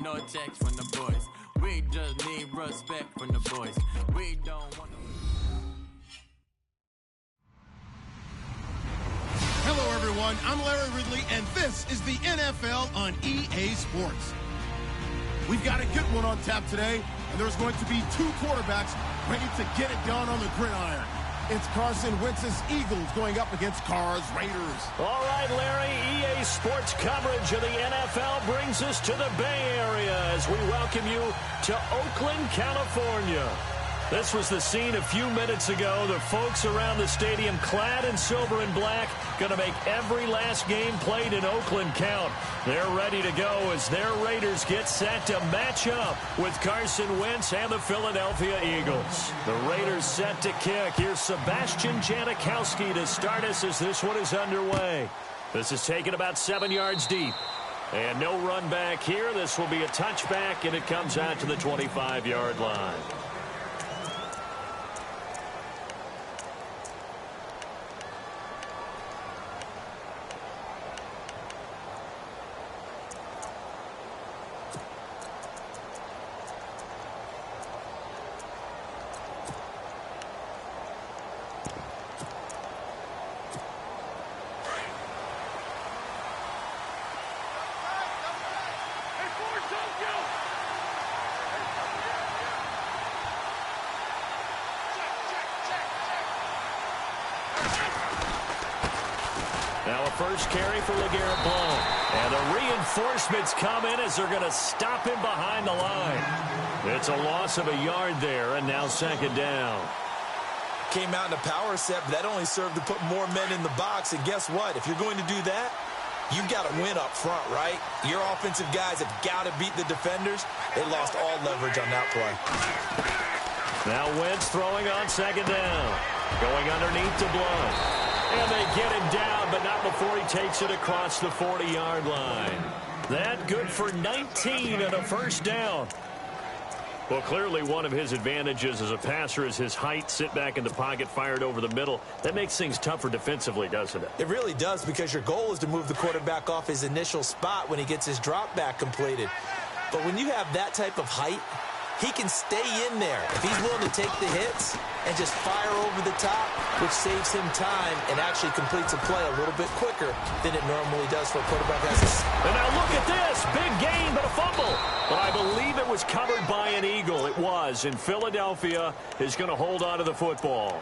no text from the boys. We just need respect from the boys. We don't want to... Hello, everyone. I'm Larry Ridley, and this is the NFL on EA Sports. We've got a good one on tap today, and there's going to be two quarterbacks ready to get it done on the gridiron. It's Carson Wentz's Eagles going up against Carr's Raiders. All right, Larry, EA Sports coverage of the NFL brings us to the Bay Area as we welcome you to Oakland, California. This was the scene a few minutes ago. The folks around the stadium clad in silver and black going to make every last game played in Oakland count. They're ready to go as their Raiders get set to match up with Carson Wentz and the Philadelphia Eagles. The Raiders set to kick. Here's Sebastian Janikowski to start us as this one is underway. This is taken about 7 yards deep. And no run back here. This will be a touchback, and it comes out to the 25-yard line. Now a first carry for LeGarrette Blount. And the reinforcements come in as they're going to stop him behind the line. It's a loss of a yard there, and now second down. Came out in a power set, but that only served to put more men in the box. And guess what? If you're going to do that, you've got to win up front, right? Your offensive guys have got to beat the defenders. They lost all leverage on that play. Now Wentz throwing on second down. Going underneath to Blount. And they get him down, but not before he takes it across the 40-yard line. That good for 19 and a first down. Well, clearly one of his advantages as a passer is his height. Sit back in the pocket, fired over the middle. That makes things tougher defensively, doesn't it? It really does, because your goal is to move the quarterback off his initial spot when he gets his drop back completed. But when you have that type of height, he can stay in there if he's willing to take the hits and just fire over the top, which saves him time and actually completes a play a little bit quicker than it normally does for a quarterback. And now look at this. Big gain, but a fumble. But I believe it was covered by an Eagle. It was, and Philadelphia is going to hold on to the football.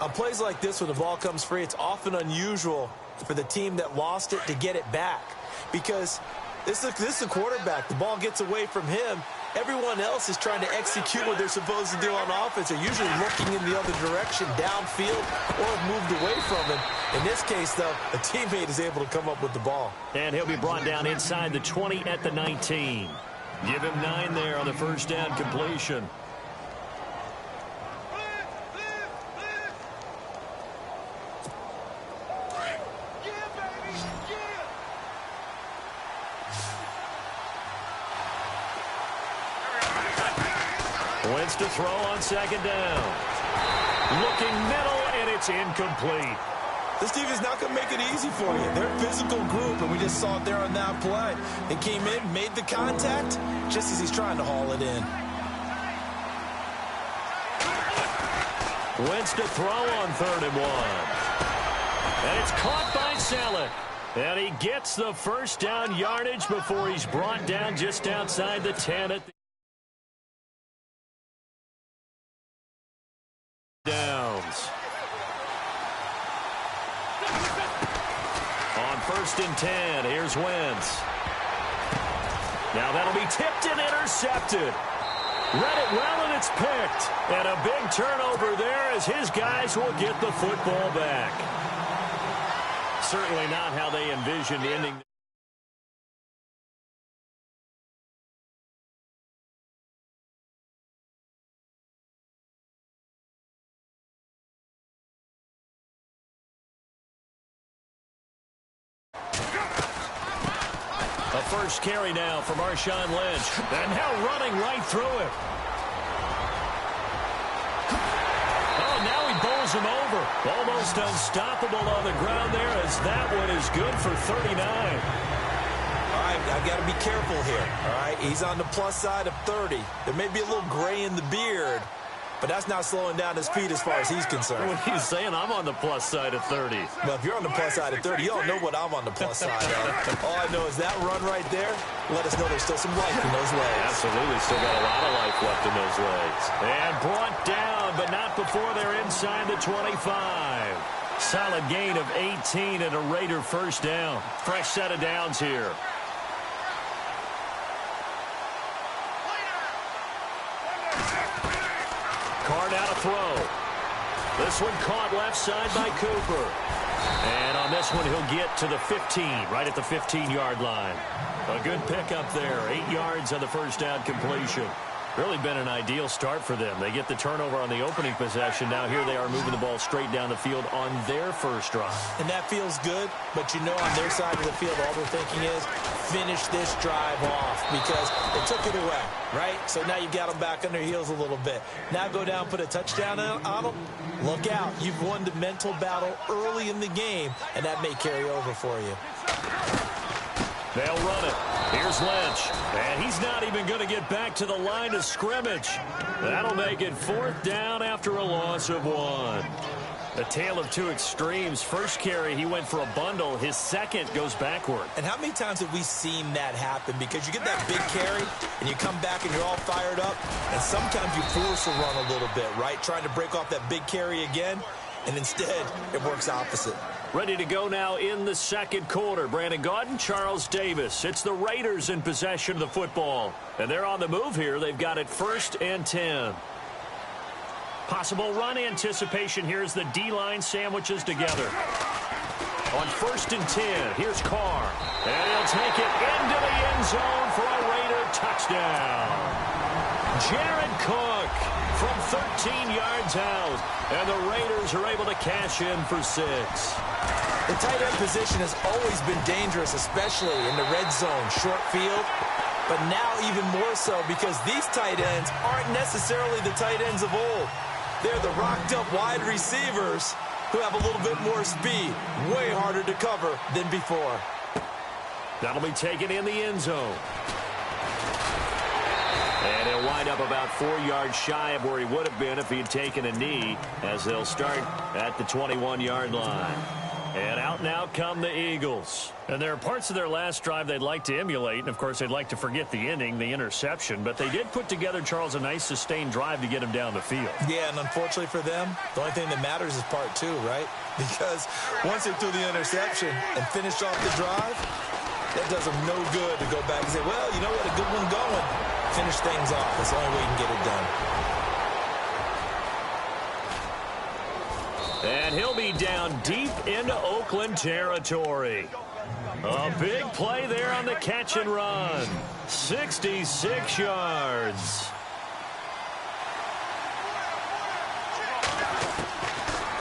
On plays like this, when the ball comes free, it's often unusual for the team that lost it to get it back, because this is a quarterback. The ball gets away from him. Everyone else is trying to execute what they're supposed to do on offense. They're usually looking in the other direction, downfield, or have moved away from him. In this case, though, a teammate is able to come up with the ball. And he'll be brought down inside the 20 at the 19. Give him 9 there on the first down completion. Wentz to throw on second down. Looking middle, and it's incomplete. This team is not going to make it easy for you. They're a physical group, and we just saw it there on that play. They came in, made the contact, just as he's trying to haul it in. Wentz to throw on 3rd and 1. And it's caught by Saleh. And he gets the first down yardage before he's brought down just outside the 10 at the downs. On 1st and 10, here's Wentz. Now that'll be tipped and intercepted. Read it well, and it's picked. And a big turnover there as his guys will get the football back. Certainly not how they envisioned ending. A first carry now for Marshawn Lynch. And now running right through it. Oh, now he bowls him over. Almost unstoppable on the ground there, as that one is good for 39. All right, I got to be careful here, all right? He's on the plus side of 30. There may be a little gray in the beard, but that's not slowing down his speed as far as he's concerned. What he's saying, I'm on the plus side of 30. Well, if you're on the plus side of 30, you don't know what I'm on the plus side of. All I know is that run right there let us know there's still some life in those legs. Absolutely, still got a lot of life left in those legs. And brought down, but not before they're inside the 25. Solid gain of 18 and a Raider first down. Fresh set of downs here. Card out a throw. This one caught left side by Cooper. And on this one, he'll get to the 15, right at the 15-yard line. A good pickup there. 8 yards on the first down completion. Really been an ideal start for them. They get the turnover on the opening possession. Now here they are moving the ball straight down the field on their first drive. And that feels good, but you know on their side of the field, all they're thinking is finish this drive off because they took it away, right? So now you've got them back on their heels a little bit. Now go down, put a touchdown on them. Look out. You've won the mental battle early in the game, and that may carry over for you. They'll run it. Here's Lynch. And he's not even going to get back to the line of scrimmage. That'll make it 4th down after a loss of 1. A tale of two extremes. First carry, he went for a bundle. His second goes backward. And how many times have we seen that happen? Because you get that big carry, and you come back, and you're all fired up, and sometimes you force a run a little bit, right? Trying to break off that big carry again, and instead, it works opposite. Ready to go now in the second quarter. Brandon Gaudin, Charles Davis. It's the Raiders in possession of the football. And they're on the move here. They've got it 1st and 10. Possible run anticipation here as the D-line sandwiches together. On 1st and 10, here's Carr. And he'll take it into the end zone for a Raider touchdown. Jared Cook from 13 yards out. And the Raiders are able to cash in for 6. The tight end position has always been dangerous, especially in the red zone, short field. But now even more so because these tight ends aren't necessarily the tight ends of old. They're the rocked-up wide receivers who have a little bit more speed. Way harder to cover than before. That'll be taken in the end zone. And he'll wind up about 4 yards shy of where he would have been if he had taken a knee, as they'll start at the 21-yard line. And out now come the Eagles. And there are parts of their last drive they'd like to emulate. And, of course, they'd like to forget the ending, the interception. But they did put together, Charles, a nice sustained drive to get him down the field. Yeah, and unfortunately for them, the only thing that matters is part 2, right? Because once they threw the interception and finished off the drive, that does them no good to go back and say, well, you know what, a good one going. Finish things off. That's the only way you can get it done. And he'll be down deep into Oakland territory. A big play there on the catch and run. 66 yards.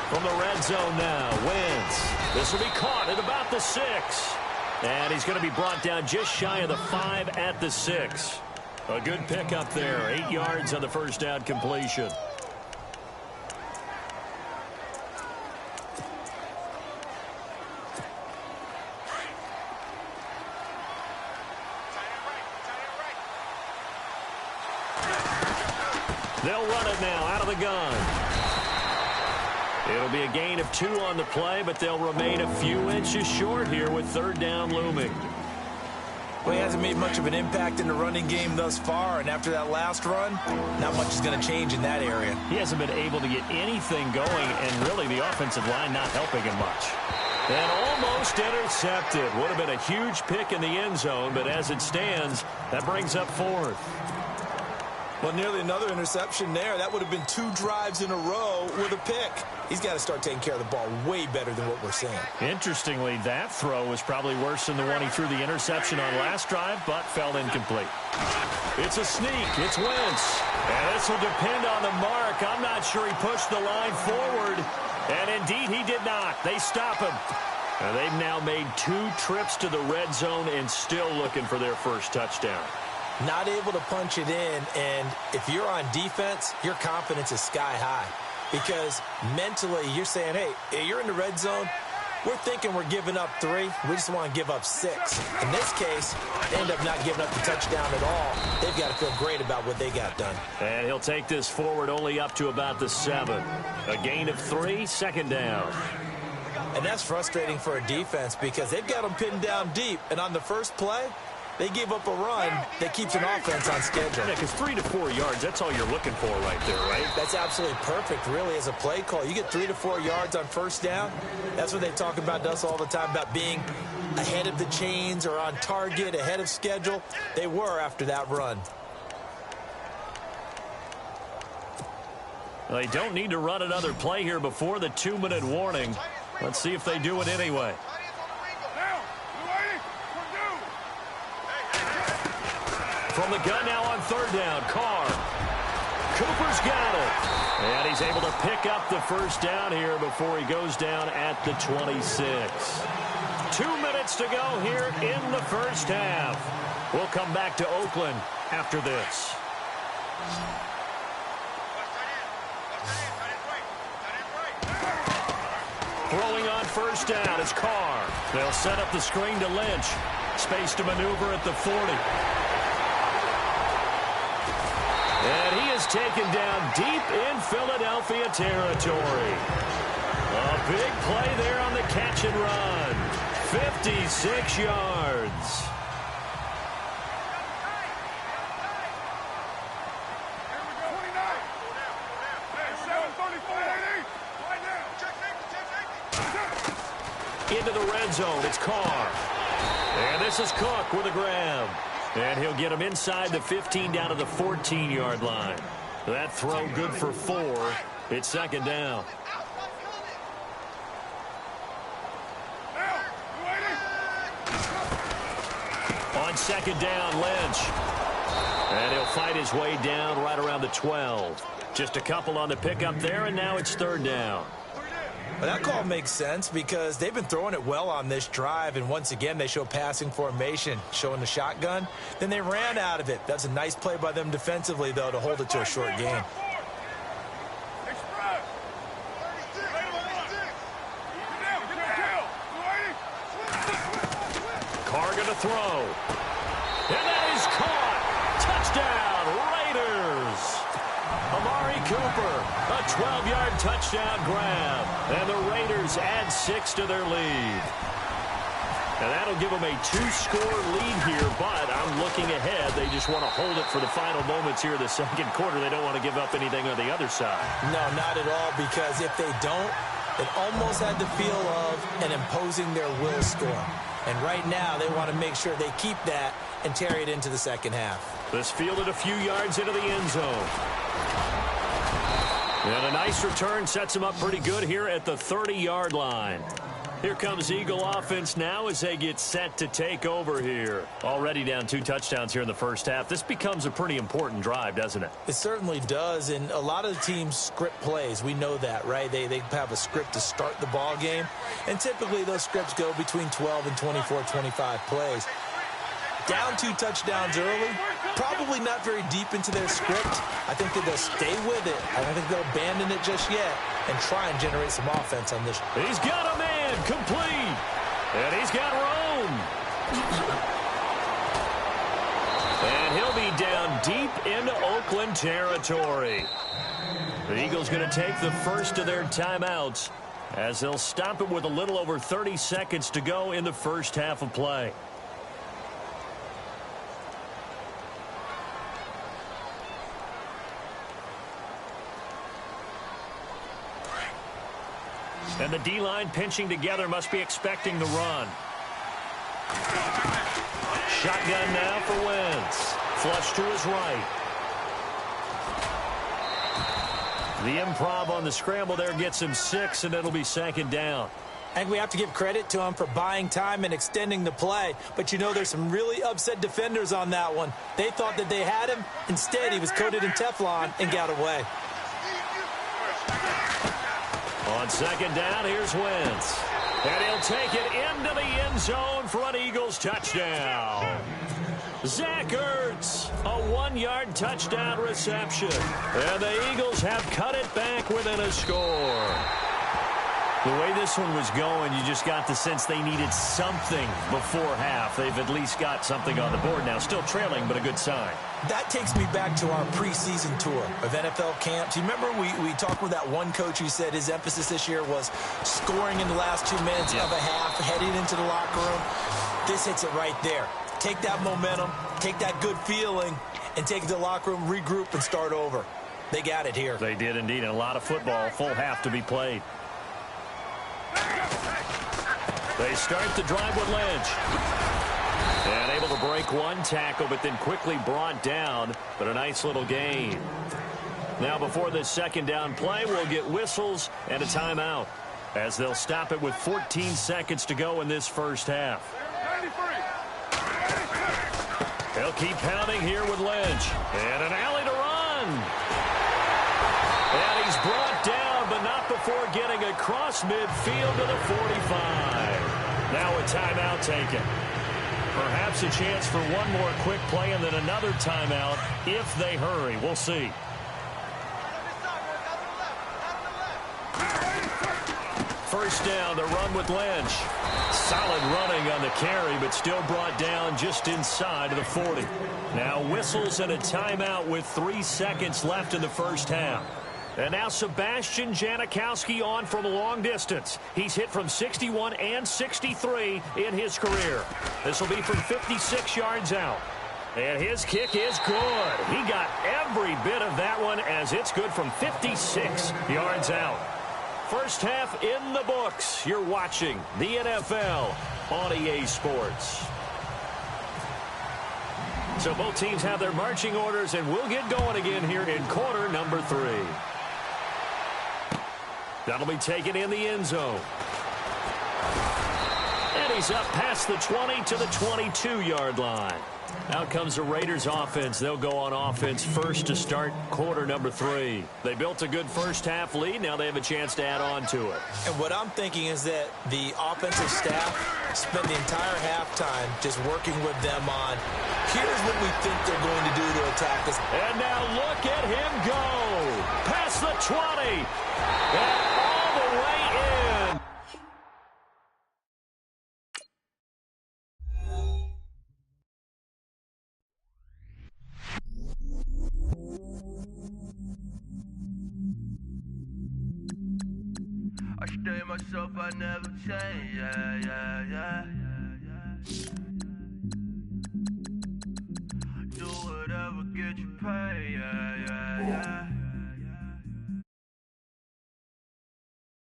From the red zone now, Wentz. This will be caught at about the 6. And he's going to be brought down just shy of the 5 at the 6. A good pickup there. 8 yards on the first down completion. They'll run it now out of the gun. It'll be a gain of 2 on the play, but they'll remain a few inches short here with 3rd down looming. Well, he hasn't made much of an impact in the running game thus far, and after that last run, not much is going to change in that area. He hasn't been able to get anything going, and really the offensive line not helping him much. And almost intercepted. Would have been a huge pick in the end zone, but as it stands, that brings up 4th. Well, nearly another interception there. That would have been 2 drives in a row with a pick. He's got to start taking care of the ball way better than what we're seeing. Interestingly, that throw was probably worse than the one he threw the interception on last drive, but fell incomplete. It's a sneak. It's Wentz. And this will depend on the mark. I'm not sure he pushed the line forward. And indeed, he did not. They stop him. And they've now made 2 trips to the red zone and still looking for their first touchdown. Not able to punch it in, and if you're on defense, your confidence is sky high. Because mentally, you're saying, hey, you're in the red zone, we're thinking we're giving up 3. We just want to give up 6. In this case, they end up not giving up the touchdown at all. They've got to feel great about what they got done. And he'll take this forward only up to about the 7. A gain of 3, second down. And that's frustrating for a defense because they've got them pinned down deep. And on the first play, they gave up a run that keeps an offense on schedule. Yeah, because 3 to 4 yards, that's all you're looking for right there, right? That's absolutely perfect, really, as a play call. You get 3 to 4 yards on first down. That's what they talk about us all the time, about being ahead of the chains or on target, ahead of schedule. They were after that run. Well, they don't need to run another play here before the 2-minute warning. Let's see if they do it anyway. From the gun now on third down, Carr. Cooper's got it. And he's able to pick up the first down here before he goes down at the 26. 2 minutes to go here in the first half. We'll come back to Oakland after this. Throwing on first down is Carr. They'll set up the screen to Lynch. Space to maneuver at the 40. And he is taken down deep in Philadelphia territory. A big play there on the catch and run. 56 yards. Into the red zone, it's Carr. And this is Cook with a grab. And he'll get him inside the 15 down to the 14-yard line. That throw good for 4. It's second down. On second down, Lynch. And he'll fight his way down right around the 12. Just a couple on the pickup there, and now it's third down. Well, that call makes sense because they've been throwing it well on this drive, and once again they show passing formation, showing the shotgun. Then they ran out of it. That's a nice play by them defensively, though, to hold it to a short gain. Carr gonna throw. And that is caught. Touchdown, Raiders. Amari Cooper, a 12-yard touchdown grab. And the Raiders add 6 to their lead. And that'll give them a 2-score lead here, but I'm looking ahead. They just want to hold it for the final moments here in the second quarter. They don't want to give up anything on the other side. No, not at all, because if they don't, it almost had the feel of an imposing their will score. And right now, they want to make sure they keep that and carry it into the second half. This fielded a few yards into the end zone. And a nice return sets them up pretty good here at the 30-yard line. Here comes Eagle offense now as they get set to take over here. Already down 2 touchdowns here in the first half. This becomes a pretty important drive, doesn't it? It certainly does, and a lot of the teams script plays. We know that, right? They have a script to start the ball game, and typically those scripts go between 12 and 24, 25 plays. Down 2 touchdowns early, probably not very deep into their script. I think that they'll stay with it. I don't think they'll abandon it just yet and try and generate some offense on this. He's got a man complete, and he's got Rome. And he'll be down deep into Oakland territory. The Eagles going to take the first of their timeouts as they'll stop it with a little over 30 seconds to go in the first half of play. And the D-line pinching together, must be expecting the run. Shotgun now for Wentz. Flush to his right. The improv on the scramble there gets him 6, and it'll be second down. I think we have to give credit to him for buying time and extending the play. But, you know, there's some really upset defenders on that one. They thought that they had him. Instead, he was coated in Teflon and got away. On second down, here's Wentz. And he'll take it into the end zone for an Eagles touchdown. Zach Ertz, a 1-yard touchdown reception. And the Eagles have cut it back within a score. The way this one was going, you just got the sense they needed something before half. They've at least got something on the board now. Still trailing, but a good sign. That takes me back to our preseason tour of NFL camps. You remember we talked with that one coach who said his emphasis this year was scoring in the last 2 minutes of a half, heading into the locker room. This hits it right there. Take that momentum, take that good feeling, and take it to the locker room, regroup, and start over. They got it here. They did indeed, and a lot of football, full half to be played. They start the drive with Lynch. And able to break one tackle, but then quickly brought down. But a nice little gain. Now before this second down play, we'll get whistles and a timeout, as they'll stop it with 14 seconds to go in this first half. They'll keep pounding here with Lynch. And an alley to run. And he's brought down, but not before getting across midfield to the 45. Now a timeout taken. Perhaps a chance for one more quick play and then another timeout if they hurry. We'll see. First down, the run with Lynch. Solid running on the carry, but still brought down just inside of the 40. Now whistles and a timeout with 3 seconds left in the first half. And now Sebastian Janikowski on from a long distance. He's hit from 61 and 63 in his career. This will be from 56 yards out. And his kick is good. He got every bit of that one, as it's good from 56 yards out. First half in the books. You're watching the NFL on EA Sports. So both teams have their marching orders, and we'll get going again here in quarter number 3. That'll be taken in the end zone. And he's up past the 20 to the 22-yard line. Out comes the Raiders offense. They'll go on offense first to start quarter number 3. They built a good first half lead. Now they have a chance to add on to it. And what I'm thinking is that the offensive staff spent the entire halftime just working with them on, here's what we think they're going to do to attack us. And now look at him go. Past the 20. And all the way in. I stay myself, I never change, yeah. Do whatever, get you paid, yeah.